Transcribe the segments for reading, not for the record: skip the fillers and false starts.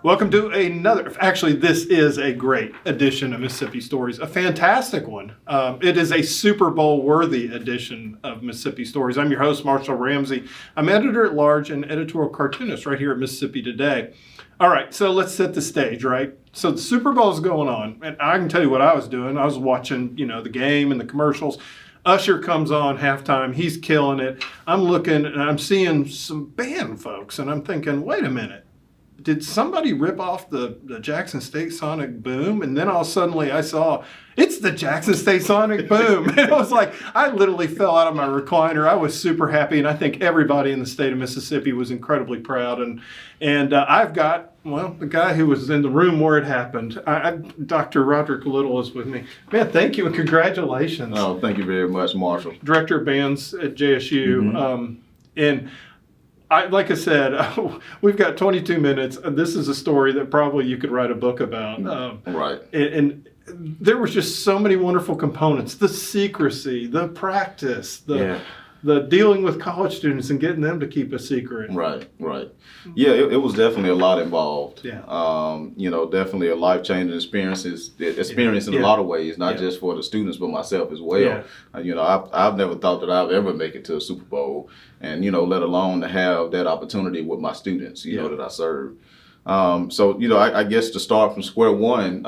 Welcome to actually, this is a great edition of Mississippi Stories, a fantastic one. It is a Super Bowl worthy edition of Mississippi Stories. I'm your host, Marshall Ramsey. I'm editor-at-large and editorial cartoonist right here at Mississippi Today. All right, so let's set the stage, right? So the Super Bowl is going on, and I can tell you what I was doing. I was watching, the game and the commercials. Usher comes on halftime. He's killing it. I'm looking, and I'm seeing some band folks, and I'm thinking, wait a minute. Did somebody rip off the Jackson State Sonic Boom? And then all suddenly I saw, it's the Jackson State Sonic Boom. And it was like, I literally fell out of my recliner. I was super happy, and I think everybody in the state of Mississippi was incredibly proud. And I've got, the guy who was in the room where it happened. Dr. Roderick Little is with me. Man, thank you and congratulations. Oh, thank you very much, Marshall. Director of Bands at JSU. Mm-hmm. Like I said, we've got 22 minutes. This is a story that probably you could write a book about. Right. And there was just so many wonderful components. The secrecy, the practice, the dealing with college students and getting them to keep a secret. Right. Yeah, it was definitely a lot involved. Yeah. Definitely a life-changing experience in a lot of ways, not just for the students, but myself as well. Yeah. I've never thought that I'd ever make it to a Super Bowl, and, let alone to have that opportunity with my students, that I serve. I guess to start from square one,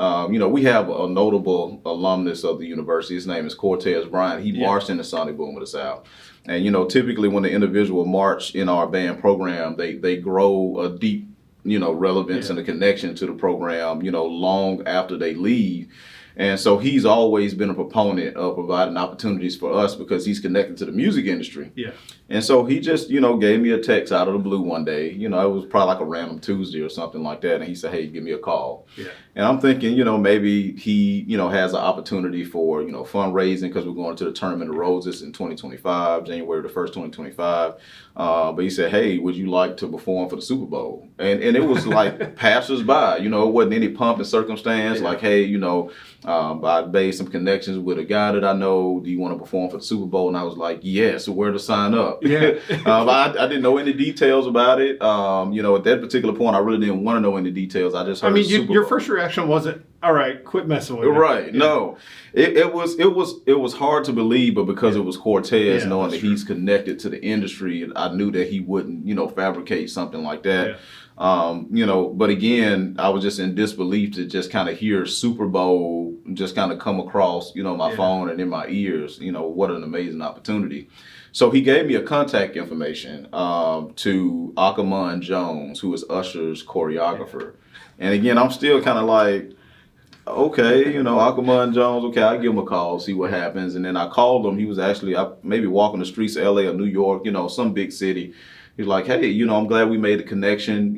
we have a notable alumnus of the university. His name is Cortez Bryant. He marched in the Sonic Boom of the South. And, typically when the individual march in our band program, they grow a deep, relevance and a connection to the program, long after they leave. And so he's always been a proponent of providing opportunities for us because he's connected to the music industry. Yeah. And so he just, gave me a text out of the blue one day. It was probably like a random Tuesday or something like that. And he said, hey, give me a call. Yeah. And I'm thinking, maybe he, has an opportunity for, fundraising because we're going to the Tournament of Roses in 2025, January the 1st, 2025. But he said, hey, would you like to perform for the Super Bowl? And it was like passersby, it wasn't any pomp and circumstance. Like, hey, I made some connections with a guy that I know. Do you want to perform for the Super Bowl? And I was like, yes, where to sign up? Yeah. I didn't know any details about it. At that particular point, I really didn't want to know any details. I just heard your first reaction wasn't, all right, quit messing with me. Right. Yeah. No, it was hard to believe, but because it was Cortez, knowing that he's connected to the industry, I knew that he wouldn't, fabricate something like that. Yeah. But again, I was just in disbelief to just kind of hear Super Bowl just kind of come across, my phone and in my ears. What an amazing opportunity. So he gave me a contact information to Acamon Jones, who is Usher's choreographer. And again, I'm still kind of like, okay, Acamon Jones, okay, I'll give him a call, see what happens. And then I called him. He was actually maybe walking the streets of LA or New York, some big city. He's like, hey, I'm glad we made a connection.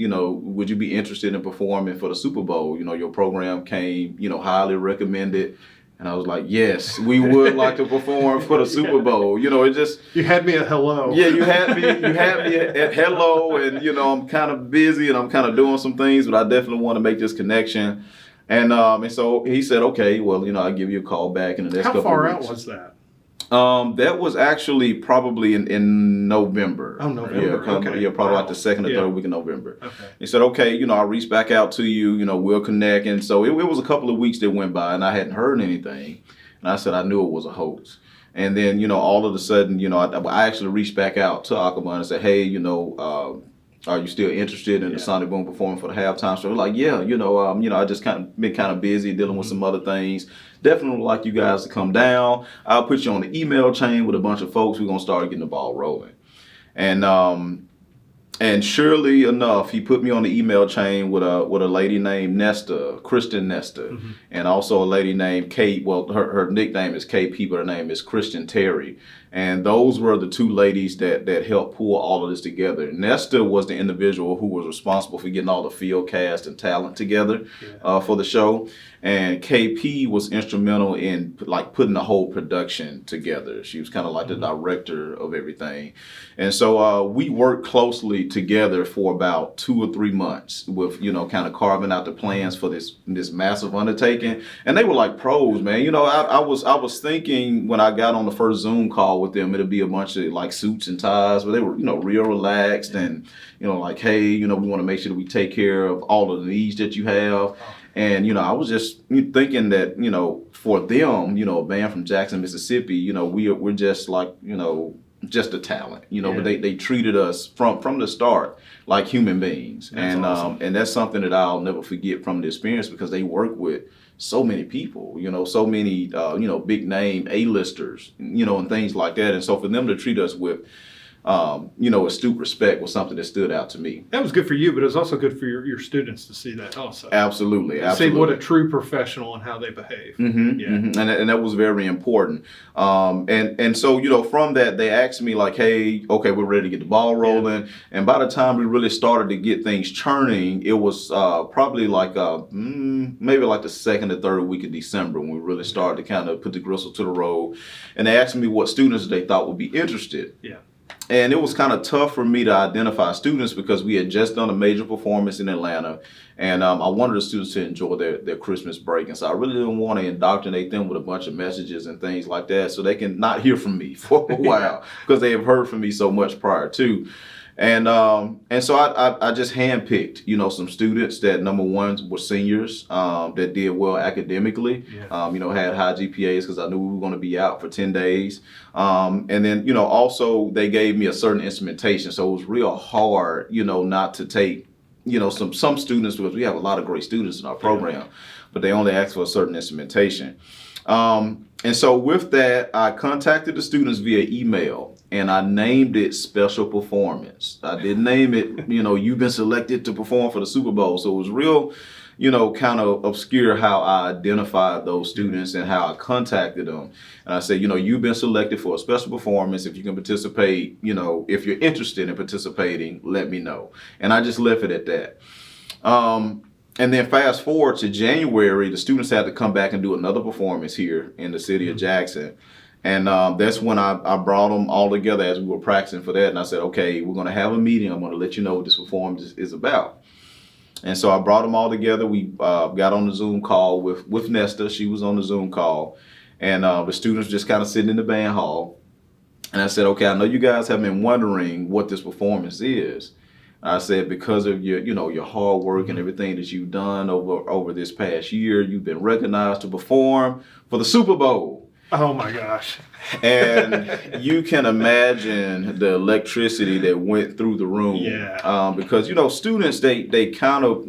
Would you be interested in performing for the Super Bowl? Your program came, highly recommended. And I was like, yes, we would like to perform for the Super Bowl. It just... You had me at hello. Yeah, you had me at hello. And, I'm kind of busy and I'm kind of doing some things, but I definitely want to make this connection. And so he said, okay, well, I'll give you a call back in the next couple of weeks. How far out was that? That was actually probably in November. Oh, November. Okay. Probably like the second or third week of November. Okay. He said, okay, I'll reach back out to you, we'll connect. And so it was a couple of weeks that went by and I hadn't heard anything. And I said, I knew it was a hoax. And then, all of a sudden, I actually reached back out to Acamon and said, hey, are you still interested in the Sonic Boom performing for the halftime show? Like, I just been kind of busy dealing with some other things. Definitely would like you guys to come down. I'll put you on the email chain with a bunch of folks. We're gonna start getting the ball rolling. And surely enough, he put me on the email chain with a lady named Nesta, Kristen Nesta, and also a lady named Kate. Well, her nickname is KP, but her name is Christian Terry. And those were the two ladies that helped pull all of this together. Nesta was the individual who was responsible for getting all the field cast and talent together for the show. And KP was instrumental in putting the whole production together. She was kind of like the director of everything. And so we worked closely together for about 2 or 3 months with, kind of carving out the plans for this massive undertaking. And they were like pros, man. I was thinking when I got on the first Zoom call call with them, it'll be a bunch of like suits and ties, but they were, real relaxed and, like, hey, we want to make sure that we take care of all of the needs that you have. And, I was just thinking that, for them, a band from Jackson, Mississippi, we're just like, just a talent, but they treated us from the start like human beings. That's awesome. And that's something that I'll never forget from the experience, because they work with so many people, so many, big name A-listers, and things like that. And so for them to treat us with, astute respect was something that stood out to me. That was good for you, but it was also good for your students to see that also. Absolutely. See what a true professional and how they behave. And that was very important. And so, from that, they asked me like, hey, okay, we're ready to get the ball rolling. And by the time we really started to get things churning, it was probably like maybe like the second or third week of December when we really started to kind of put the gristle to the road. And they asked me what students they thought would be interested. Yeah. And it was kind of tough for me to identify students because we had just done a major performance in Atlanta, and I wanted the students to enjoy their Christmas break. And so I really didn't want to indoctrinate them with a bunch of messages and things like that so they can not hear from me for a while because they have heard from me so much prior to. And so I just handpicked, some students that, number one, were seniors that did well academically, had high GPAs because I knew we were going to be out for 10 days. And then, also they gave me a certain instrumentation. So it was real hard, not to take, some students, because we have a lot of great students in our program, but they only asked for a certain instrumentation. And so with that, I contacted the students via email, and I named it Special Performance. I didn't name it, you've been selected to perform for the Super Bowl. So it was real, kind of obscure how I identified those students and how I contacted them. And I said, you've been selected for a special performance. If you can participate, if you're interested in participating, let me know. And I just left it at that. And then fast forward to January, the students had to come back and do another performance here in the city of Jackson. And that's when I brought them all together as we were practicing for that. And I said, okay, we're going to have a meeting. I'm going to let you know what this performance is about. And so I brought them all together. We got on the Zoom call with Nesta. She was on the Zoom call. And the students just kind of sitting in the band hall. And I said, okay, I know you guys have been wondering what this performance is. I said, because of your hard work and everything that you've done over this past year, you've been recognized to perform for the Super Bowl. Oh my gosh. And you can imagine the electricity that went through the room. Yeah. Because, students, they kind of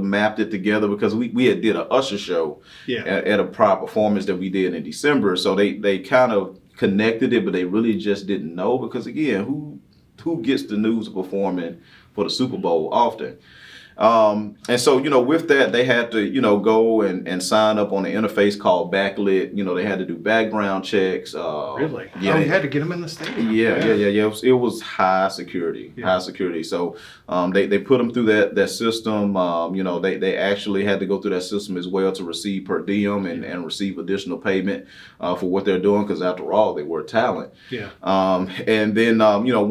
mapped it together because we had did a Usher show at a prior performance that we did in December. So they kind of connected it, but they really just didn't know because, again, who gets the news of performing for the Super Bowl often? And so, with that, they had to, go and sign up on the interface called Backlit. They had to do background checks. Really? Yeah. Oh, you had to get them in the stadium. Yeah. It was high security, high security. So they put them through that system. They actually had to go through that system as well to receive per diem and receive additional payment for what they're doing, because after all, they were talent. Yeah. And then,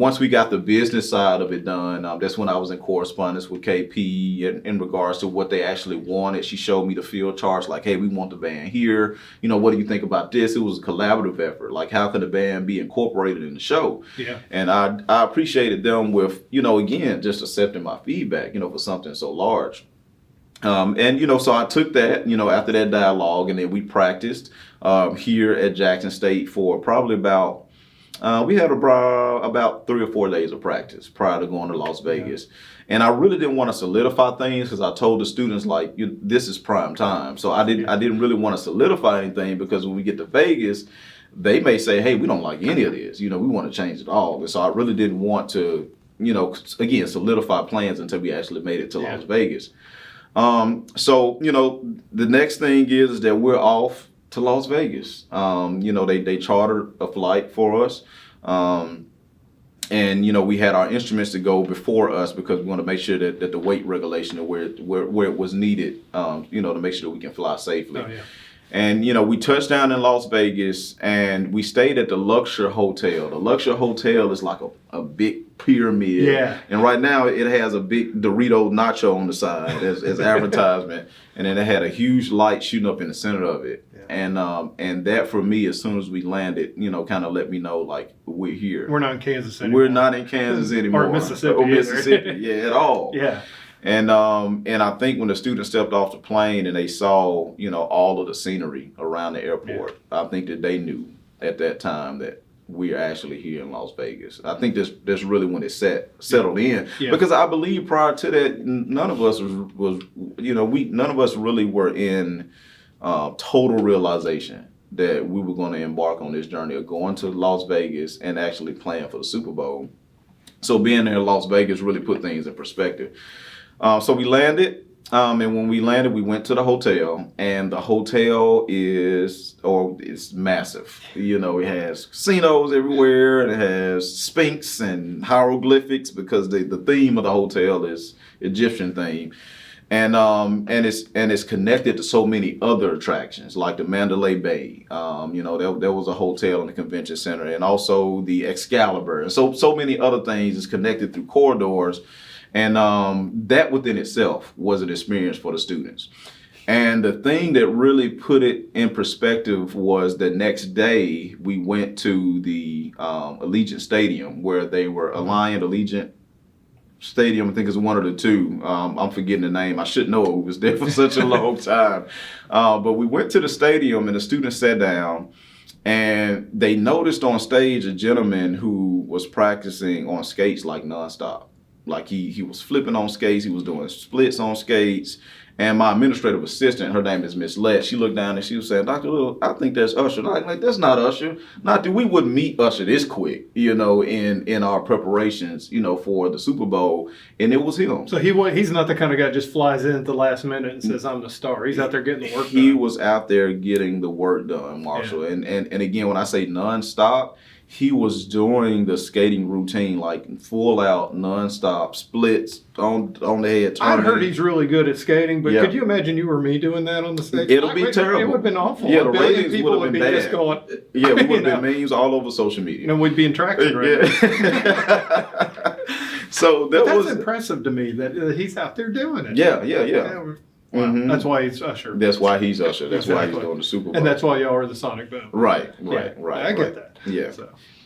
once we got the business side of it done, that's when I was in correspondence with KP in regards to what they actually wanted. She showed me the field charts, like, hey, we want the band here. What do you think about this? It was a collaborative effort. Like, how can the band be incorporated in the show? Yeah. And I appreciated them with, again, just accepting my feedback, for something so large. So I took that, after that dialogue, and then we practiced here at Jackson State for probably about, we had about 3 or 4 days of practice prior to going to Las Vegas. And I really didn't want to solidify things because I told the students, like, this is prime time. So I didn't really want to solidify anything, because when we get to Vegas, they may say, hey, we don't like any of this. We want to change it all. And so I really didn't want to, again, solidify plans until we actually made it to Las Vegas. So, the next thing is that we're off to Las Vegas. They chartered a flight for us. And, we had our instruments to go before us because we want to make sure that the weight regulation of where it was needed, to make sure that we can fly safely. Oh, yeah. And, we touched down in Las Vegas and we stayed at the Luxor Hotel. The Luxor Hotel is like a big pyramid. Yeah. And right now it has a big Dorito nacho on the side as advertisement. And then it had a huge light shooting up in the center of it. And that for me, as soon as we landed, kind of let me know like we're here. We're not in Kansas anymore. We're not in Kansas anymore. Or Mississippi. Or Mississippi, yeah, at all. Yeah. And I think when the students stepped off the plane and they saw, all of the scenery around the airport, I think that they knew at that time that we're actually here in Las Vegas. I think that's really when it settled in. Yeah. Because I believe prior to that, none of us none of us really were in total realization that we were going to embark on this journey of going to Las Vegas and actually playing for the Super Bowl. So being there in Las Vegas really put things in perspective. So we landed, and when we landed, we went to the hotel, and the hotel it's massive. It has casinos everywhere, and it has Sphinx and hieroglyphics because the theme of the hotel is Egyptian theme. And it's connected to so many other attractions like the Mandalay Bay. There was a hotel in the convention center, and also the Excalibur, and so many other things is connected through corridors. And that within itself was an experience for the students. And the thing that really put it in perspective was the next day we went to the Allegiant Stadium, where they were Allegiant Stadium, I think it's one of the two. I'm forgetting the name. I should know it. We was there for such a long time. But we went to the stadium and the students sat down, and they noticed on stage a gentleman who was practicing on skates like nonstop. Like he was flipping on skates, he was doing splits on skates. And my administrative assistant, her name is Miss Let, she looked down and she was saying, Dr. Little, I think that's Usher. And I'm like, that's not Usher. We wouldn't meet Usher this quick, in our preparations, for the Super Bowl. And it was him. So he's not the kind of guy that just flies in at the last minute and says, I'm the star. He's out there getting the work done. He was out there getting the work done, Marshall. Yeah. And again, when I say nonstop, he was doing the skating routine like full out, nonstop splits on the head. I've heard he's really good at skating, but could you imagine you or me doing that on the stage? It'll be terrible. It would have been awful. Yeah, the ratings people would have been be bad. Just going, we would have been memes all over social media. And we'd be in traction right now. So that's impressive to me that he's out there doing it. Yeah. Wow. Mm-hmm. That's why he's Usher. That's why he's Usher. That's why he's doing the Super Bowl. And that's why y'all are the Sonic Boom. Right. I get that. Yeah.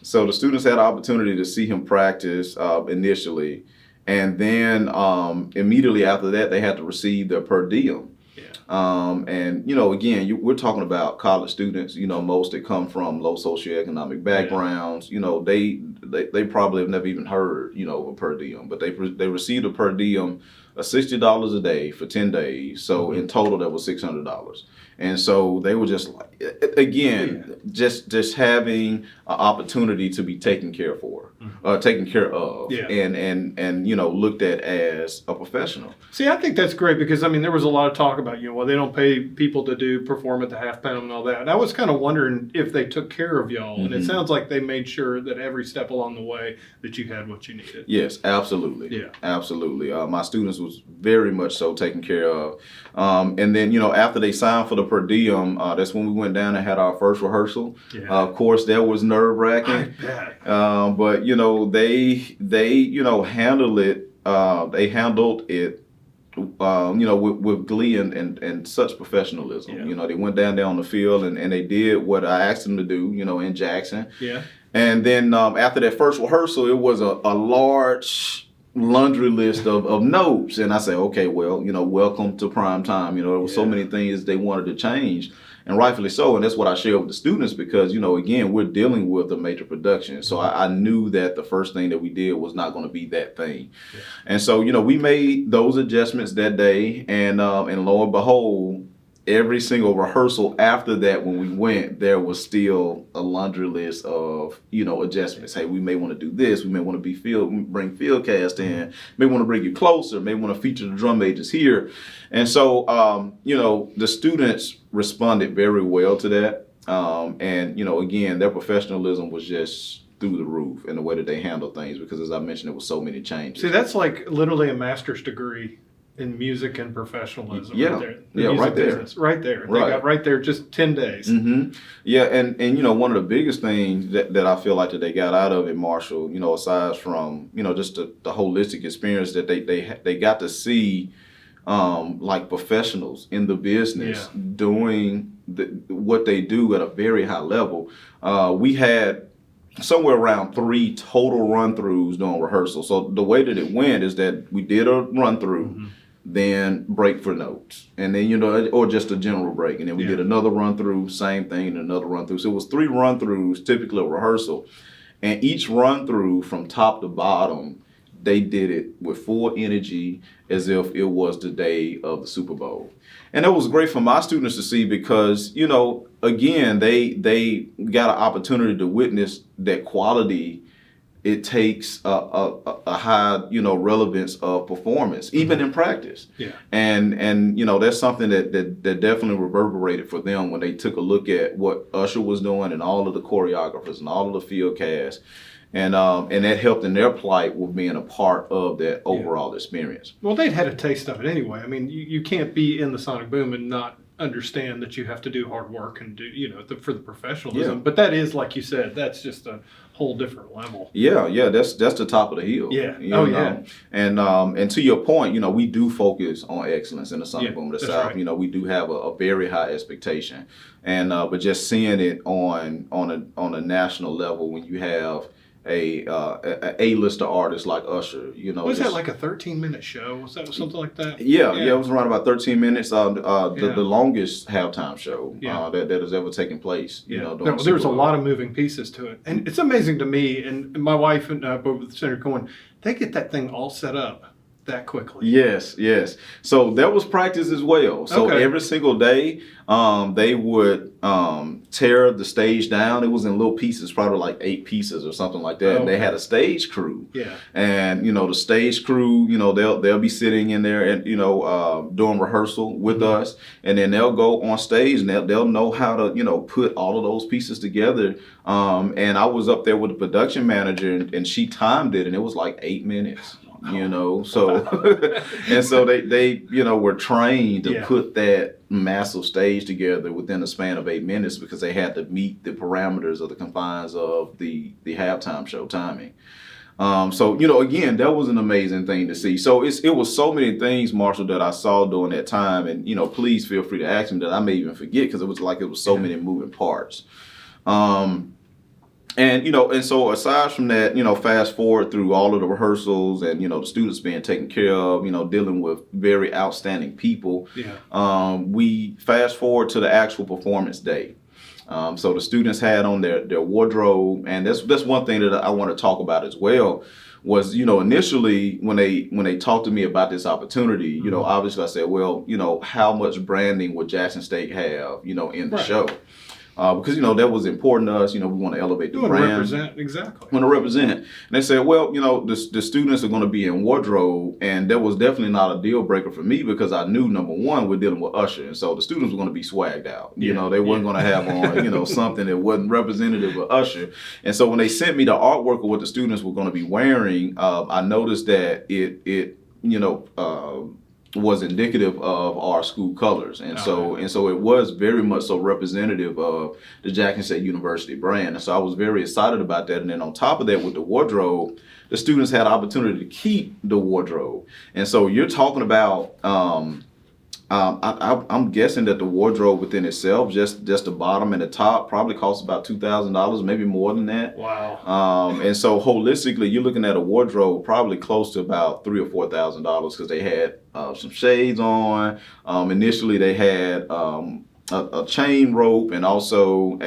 So the students had an opportunity to see him practice initially, and then immediately after that, they had to receive their per diem. Yeah. And again, we're talking about college students. Most that come from low socioeconomic backgrounds. Yeah. They probably have never even heard of a per diem, but they received a per diem of $60 a day for 10 days. So in total, that was $600. And so they were just like, again, just having an opportunity to be taken care of, and looked at as a professional. See, I think that's great because there was a lot of talk about they don't pay people to perform at the half pound and all that. And I was kind of wondering if they took care of y'all, and it sounds like they made sure that every step along the way that you had what you needed. Yes, absolutely. Yeah, absolutely. My students was very much so taken care of, and then after they signed for the per diem, that's when we went down and had our first rehearsal. Yeah. Of course, that was nerve-wracking. But they handled it. They handled it. With glee and such professionalism. Yeah. They went down there on the field and they did what I asked them to do. In Jackson. Yeah. And then after that first rehearsal, it was a large laundry list of notes, and I said, okay, well, welcome to prime time. There were so many things they wanted to change, and rightfully so. And that's what I share with the students because, again, we're dealing with a major production. So I knew that the first thing that we did was not going to be that thing. Yeah. And so, we made those adjustments that day, and lo and behold, every single rehearsal after that, when we went, there was still a laundry list of, adjustments. Hey, we may want to do this. We may want to bring field cast in. May want to bring you closer. May want to feature the drum majors here. And so, the students responded very well to that. And again, their professionalism was just through the roof in the way that they handled things because, as I mentioned, there was so many changes. See, that's like literally a master's degree in music and professionalism. Yeah, right there. Right there. Business, right there. They got right there just 10 days. Mm-hmm. Yeah, and one of the biggest things that I feel like that they got out of it, Marshall, aside from, just the holistic experience that they got to see like professionals in the business doing what they do at a very high level. We had somewhere around 3 total run-throughs during rehearsal. So the way that it went is that we did a run-through, then break for notes, and then, or just a general break. And then we did another run-through, same thing, and another run-through. So it was 3 run-throughs, typically a rehearsal. And each run-through from top to bottom, they did it with full energy as if it was the day of the Super Bowl. And that was great for my students to see because, again, they got an opportunity to witness that quality. It takes a high, relevance of performance, even in practice. Yeah. And that's something that definitely reverberated for them when they took a look at what Usher was doing and all of the choreographers and all of the field cast. And that helped in their plight with being a part of that overall experience. Well, they'd had a taste of it anyway. I mean, you can't be in the Sonic Boom and not understand that you have to do hard work and do, for the professionalism. Yeah. But that is, like you said, that's just a whole different level. Yeah, that's the top of the hill. Yeah. Yeah. And to your point, we do focus on excellence in the Sonic Boom of the South. Right. We do have a very high expectation, and but just seeing it on a national level when you have A-lister artist like Usher, Was that like a 13-minute show? Was that something like that? Yeah, it was around about 13 minutes. The longest halftime show that has ever taken place. There was a lot of moving pieces to it, and it's amazing to me. And my wife and Senator Cohen, they get that thing all set up that quickly. Yes. So that was practice as well. So every single day, they would tear the stage down. It was in little pieces, probably like 8 pieces or something like that. And they had a stage crew. Yeah. And the stage crew, they'll be sitting in there and doing rehearsal with us, and then they'll go on stage and they'll know how to put all of those pieces together. And I was up there with the production manager, and she timed it, and it was like 8 minutes. So and so they were trained to put that massive stage together within a span of 8 minutes because they had to meet the parameters of the confines of the halftime show timing. So again, that was an amazing thing to see. So it was so many things, Marshall, that I saw during that time, and please feel free to ask me that I may even forget because it was so many moving parts. And so aside from that, fast forward through all of the rehearsals and, the students being taken care of, dealing with very outstanding people, we fast forward to the actual performance day. So the students had on their wardrobe, and that's one thing that I want to talk about as well, was, initially when they talked to me about this opportunity, obviously I said, well, how much branding would Jackson State have, in the show? Because, that was important to us. We want to elevate the brand. Want to represent, exactly. Want to represent. And they said, well, the students are going to be in wardrobe. And that was definitely not a deal breaker for me because I knew, number one, we're dealing with Usher. And so the students were going to be swagged out. They weren't going to have on, something that wasn't representative of Usher. And so when they sent me the artwork of what the students were going to be wearing, I noticed that it was indicative of our school colors, and so it was very much so representative of the Jackson State University brand. And so I was very excited about that. And then on top of that, with the wardrobe, the students had an opportunity to keep the wardrobe. And so you're talking about I'm guessing that the wardrobe within itself, just the bottom and the top, probably costs about $2,000, maybe more than that. Wow. And so holistically, you're looking at a wardrobe probably close to about $3,000 or $4,000 because they had some shades on. Initially, they had a chain rope and also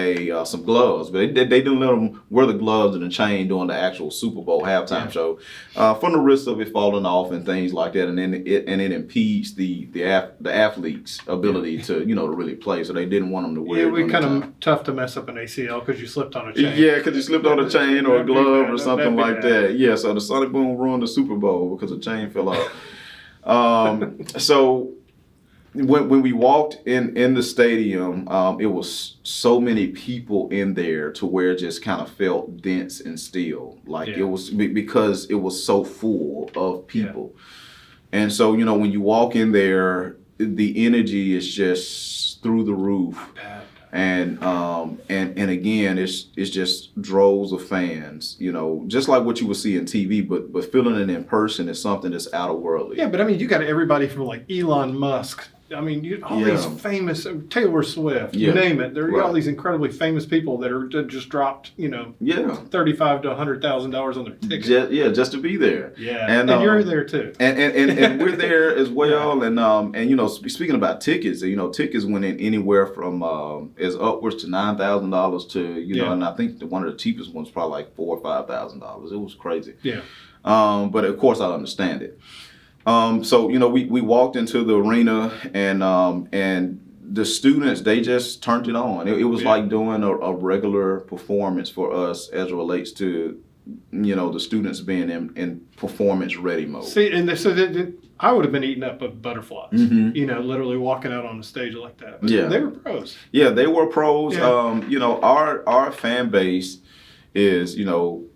some gloves, but they didn't let them wear the gloves and the chain during the actual Super Bowl halftime show, from the risk of it falling off and things like that, and then it impedes the athlete's ability to to really play. So they didn't want them to wear. It would be kind of tough to mess up an ACL because you slipped on a chain. Yeah, because you slipped on a chain or a glove or something like that. Yeah, so the Sonic Boom ruined the Super Bowl because a chain fell off. So. When we walked in the stadium, it was so many people in there to where it just kind of felt dense and still. It was because it was so full of people. Yeah. And so, when you walk in there, the energy is just through the roof. And again, it's just droves of fans, just like what you would see in TV, but feeling it in person is something that's out of worldly. Yeah, but I mean, you got everybody from like Elon Musk I mean, all these famous, Taylor Swift, you name it. There are all these incredibly famous people that just dropped, $35,000 to $100,000 on their ticket. Just to be there. Yeah, and you're there too. And we're there as well. And speaking about tickets, tickets went in anywhere from as upwards to $9,000 to and I think one of the cheapest ones probably like $4,000 or $5,000. It was crazy. Yeah. But of course I understand it. So we walked into the arena and the students, they just turned it on. It was like doing a regular performance for us as it relates to the students being in performance ready mode. See, and I would have been eaten up with butterflies. Literally walking out on the stage like that. But they were pros. Yeah, they were pros. Yeah. Our fan base is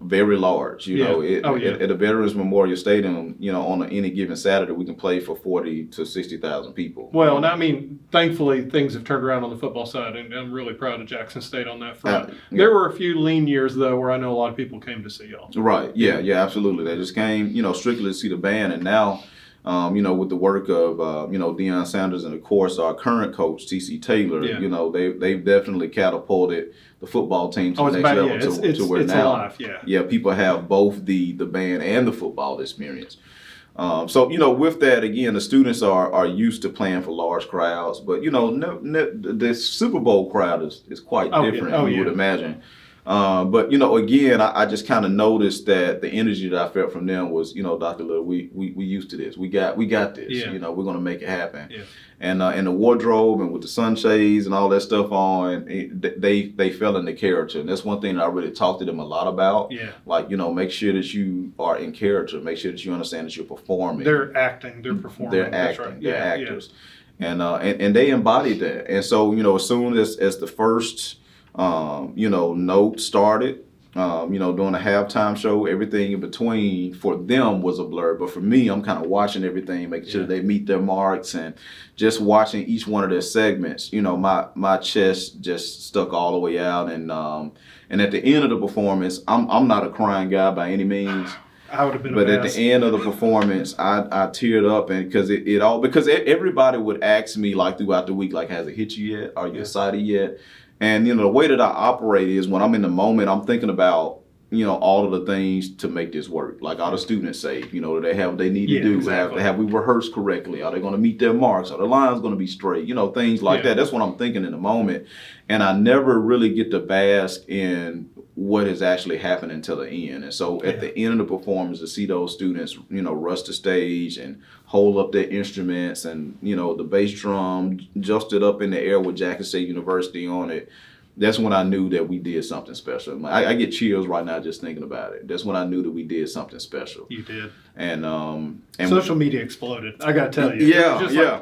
very large. At the Veterans Memorial Stadium, on any given Saturday we can play for 40,000 to 60,000 people. Well, and I mean, thankfully things have turned around on the football side, and I'm really proud of Jackson State on that front. There were a few lean years though where I know a lot of people came to see y'all. Right. Yeah, absolutely. They just came, strictly to see the band, and now with the work of, Deion Sanders and, of course, our current coach, T.C. Taylor, they've definitely catapulted the football team to the next level to where it's now, alive, people have both the band and the football experience. So, with that, again, the students are used to playing for large crowds, but, the Super Bowl crowd is quite different, you would imagine. But again, I just kind of noticed that the energy that I felt from them was, Dr. Little, we used to this. We got this. Yeah. We're gonna make it happen. Yeah. And the wardrobe and with the sunshades and all that stuff on, they fell into character, and that's one thing that I really talked to them a lot about. Yeah. Like make sure that you are in character. Make sure that you understand that you're performing. They're acting. They're performing. They're acting. That's right. They're actors. Yeah. And they embodied that. And so as soon as the first note started, during the halftime show, everything in between for them was a blur. But for me, I'm kind of watching everything, making sure they meet their marks, and just watching each one of their segments. My chest just stuck all the way out. And at the end of the performance, I'm not a crying guy by any means. I would have been. But at the end of the performance, I teared up, and because everybody would ask me like throughout the week, like, has it hit you yet? Are you excited yet? And, the way that I operate is when I'm in the moment, I'm thinking about, all of the things to make this work. Like, are the students safe? Do they have what they need to do? Exactly. Have we rehearsed correctly? Are they going to meet their marks? Are the lines going to be straight? Things like that. That's what I'm thinking in the moment. And I never really get to bask in what is actually happening till the end. And so at the end of the performance, to see those students, rush the stage and hold up their instruments, and, the bass drum adjusted up in the air with Jackson State University on it, that's when I knew that we did something special. I get chills right now just thinking about it. That's when I knew that we did something special. You did. And social media exploded. I got to tell you. Yeah.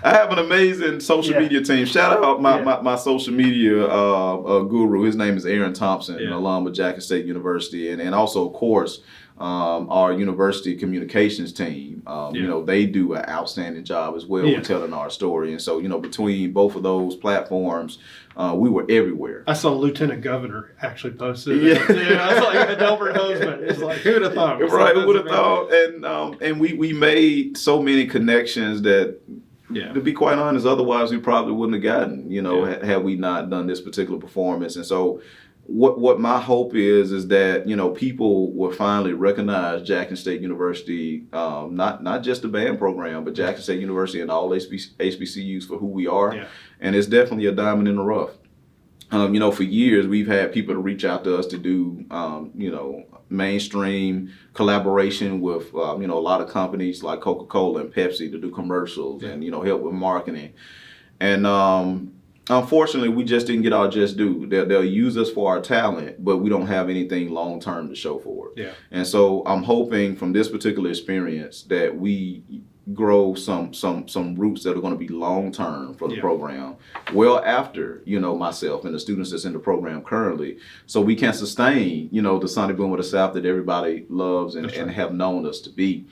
I have an amazing social media team. Shout out my social media guru. His name is Aaron Thompson, an alum of Jackson State University, and also, of course, our university communications team. They do an outstanding job as well with telling our story. And so, between both of those platforms, we were everywhere. I saw Lieutenant Governor actually posted it. I saw Delbert Hoseman. It's like, who would have thought? Right, who would have thought? And we made so many connections that, to be quite honest, otherwise we probably wouldn't have gotten, had we not done this particular performance. And so what my hope is that, people will finally recognize Jackson State University, not just the band program, but Jackson State University and all HBCUs for who we are. Yeah. And it's definitely a diamond in the rough. For years, we've had people to reach out to us to do, mainstream collaboration with, a lot of companies like Coca-Cola and Pepsi to do commercials and, help with marketing. And unfortunately, we just didn't get our just due. They'll use us for our talent, but we don't have anything long-term to show for it. Yeah. And so I'm hoping from this particular experience that we grow some roots that are going to be long-term for the program, well after, myself and the students that's in the program currently, so we can sustain, the Sonny Boom of the South that everybody loves and have known us to be.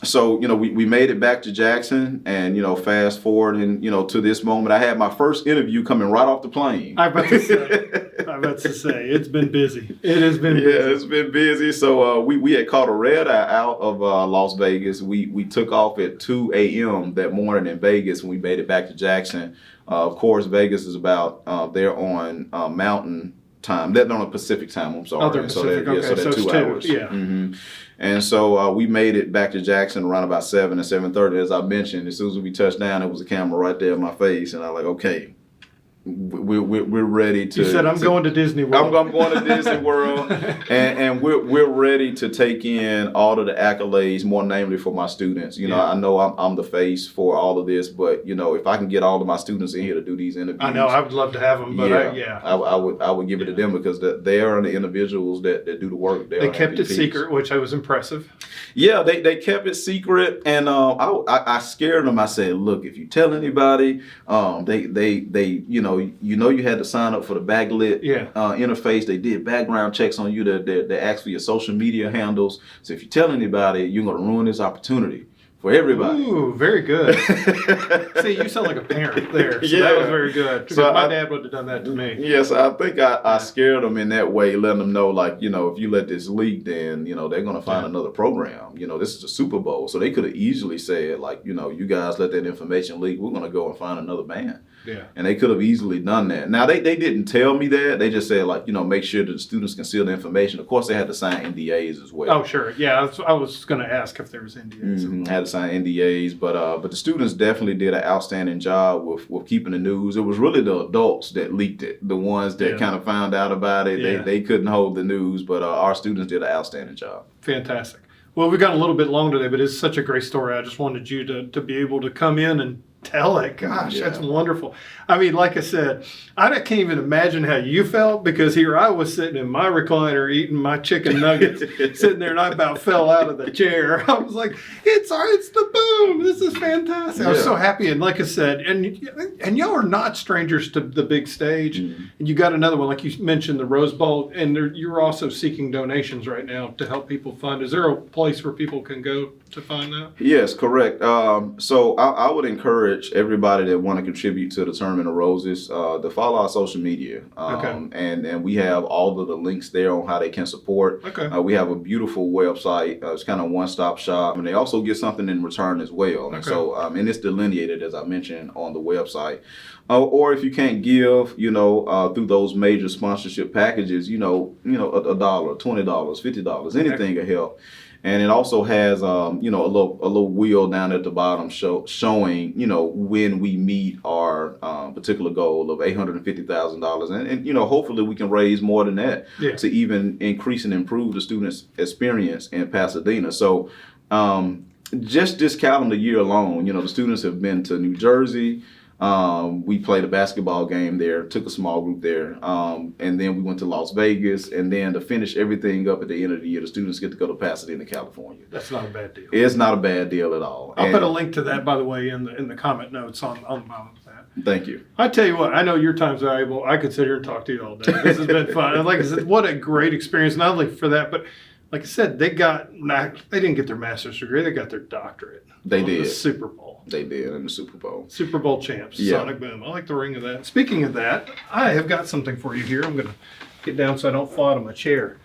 So, we made it back to Jackson, and, fast forward and, to this moment, I had my first interview coming right off the plane. I about to say, it's been busy. It has been busy. Yeah, it's been busy. So we had caught a red eye out of Las Vegas. We took off at 2 a.m. that morning in Vegas, and we made it back to Jackson. Of course, Vegas is about, they're on Mountain time. They're on a Pacific time, I'm sorry. Oh, they're Pacific, okay. So they're So it's 2 hours. Yeah. Mm-hmm. And so we made it back to Jackson around about 7 or 7:30. As I mentioned, as soon as we touched down, there was a camera right there in my face. And I was like, okay, we're ready to. You said, I'm going to Disney World. I'm going to Disney World. and we're ready to take in all of the accolades, more namely for my students. I know I'm the face for all of this, but, if I can get all of my students in here to do these interviews. I know, I would love to have them, but I would give it to them, because they are the individuals that do the work. They kept it secret, which was impressive. Yeah, they kept it secret, and I scared them. I said, look, if you tell anybody, you had to sign up for the backlit interface. They did background checks on you. They asked for your social media handles. So if you tell anybody, you're going to ruin this opportunity for everybody. Ooh, very good. See, you sound like a parent there. So that was very good. So my dad would have done that to me. Yes, I think I scared them in that way, letting them know, like, if you let this leak, then, they're going to find another program. This is the Super Bowl. So they could have easily said, like, you guys let that information leak. We're going to go and find another band. Yeah. And they could have easily done that. Now, they didn't tell me that. They just said, like, make sure that the students can see the information. Of course, they had to sign NDAs as well. Oh, sure. Yeah, I was going to ask if there was NDAs. Mm-hmm. Had to sign NDAs, but the students definitely did an outstanding job with keeping the news. It was really the adults that leaked it, the ones that kind of found out about it. Yeah. They couldn't hold the news, but our students did an outstanding job. Fantastic. Well, we got a little bit long today, but it's such a great story. I just wanted you to be able to come in and tell it. Gosh, that's wonderful. I mean, like I said, I can't even imagine how you felt, because here I was sitting in my recliner eating my chicken nuggets, sitting there, and I about fell out of the chair. I was like, it's the boom. This is fantastic. I was so happy. And like I said, and y'all are not strangers to the big stage. Mm-hmm. And you got another one, like you mentioned, the Rose Bowl, and you're also seeking donations right now to help people fund. Is there a place where people can go to find that? Yes, correct. So I would encourage everybody that want to contribute to the Tournament of Roses to follow our social media. And we have all of the links there on how they can support. We have a beautiful website. It's kind of one-stop shop, and they also get something in return as well. And so, and it's delineated, as I mentioned, on the website. Or if you can't give, through those major sponsorship packages, $1, $20, $50, anything will help. And it also has, a little wheel down at the bottom showing, when we meet our particular goal of $850,000. And hopefully we can raise more than that to even increase and improve the students' experience in Pasadena. So just this calendar year alone, the students have been to New Jersey. We played a basketball game there, took a small group there, and then we went to Las Vegas, and then to finish everything up at the end of the year, the students get to go to Pasadena, California. That's not a bad deal. It's not a bad deal at all. I'll put a link to that, by the way, in the comment notes on the bottom of that. Thank you. I tell you what, I know your time's valuable. I could sit here and talk to you all day. This has been fun. And like I said, what a great experience, not only for that, but like I said, they didn't get their master's degree, they got their doctorate. They did. The Super Bowl. They did in the Super Bowl. Super Bowl champs, Sonic Boom. I like the ring of that. Speaking of that, I have got something for you here. I'm going to get down so I don't fall out of my chair.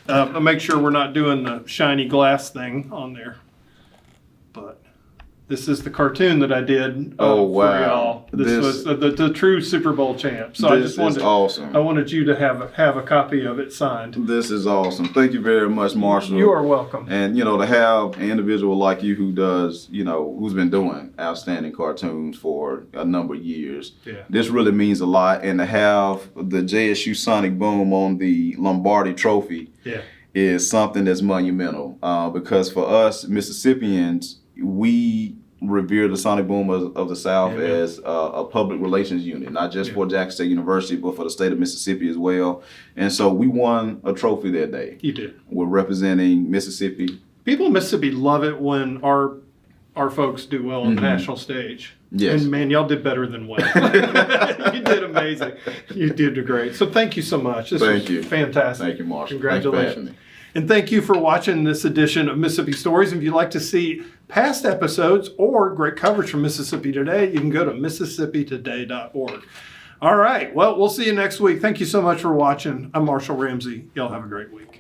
I'll make sure we're not doing the shiny glass thing on there. But this is the cartoon that I did for y'all. This was the true Super Bowl champ. So this is awesome. I wanted you to have a copy of it signed. This is awesome. Thank you very much, Marshall. You are welcome. And, to have an individual like you who does, who's been doing outstanding cartoons for a number of years. Yeah. This really means a lot. And to have the JSU Sonic Boom on the Lombardi Trophy is something that's monumental. Because for us Mississippians, we revere the Sonic Boom of the South as a public relations unit, not just for Jackson State University, but for the state of Mississippi as well. And so we won a trophy that day. You did. We're representing Mississippi. People in Mississippi love it when our folks do well on the national stage. Yes. And man, y'all did better than well. You did amazing. You did great. So thank you so much. This was fantastic. Thank you, Marshall. Congratulations. And thank you for watching this edition of Mississippi Stories. If you'd like to see past episodes or great coverage from Mississippi Today, you can go to MississippiToday.org. All right. Well, we'll see you next week. Thank you so much for watching. I'm Marshall Ramsey. Y'all have a great week.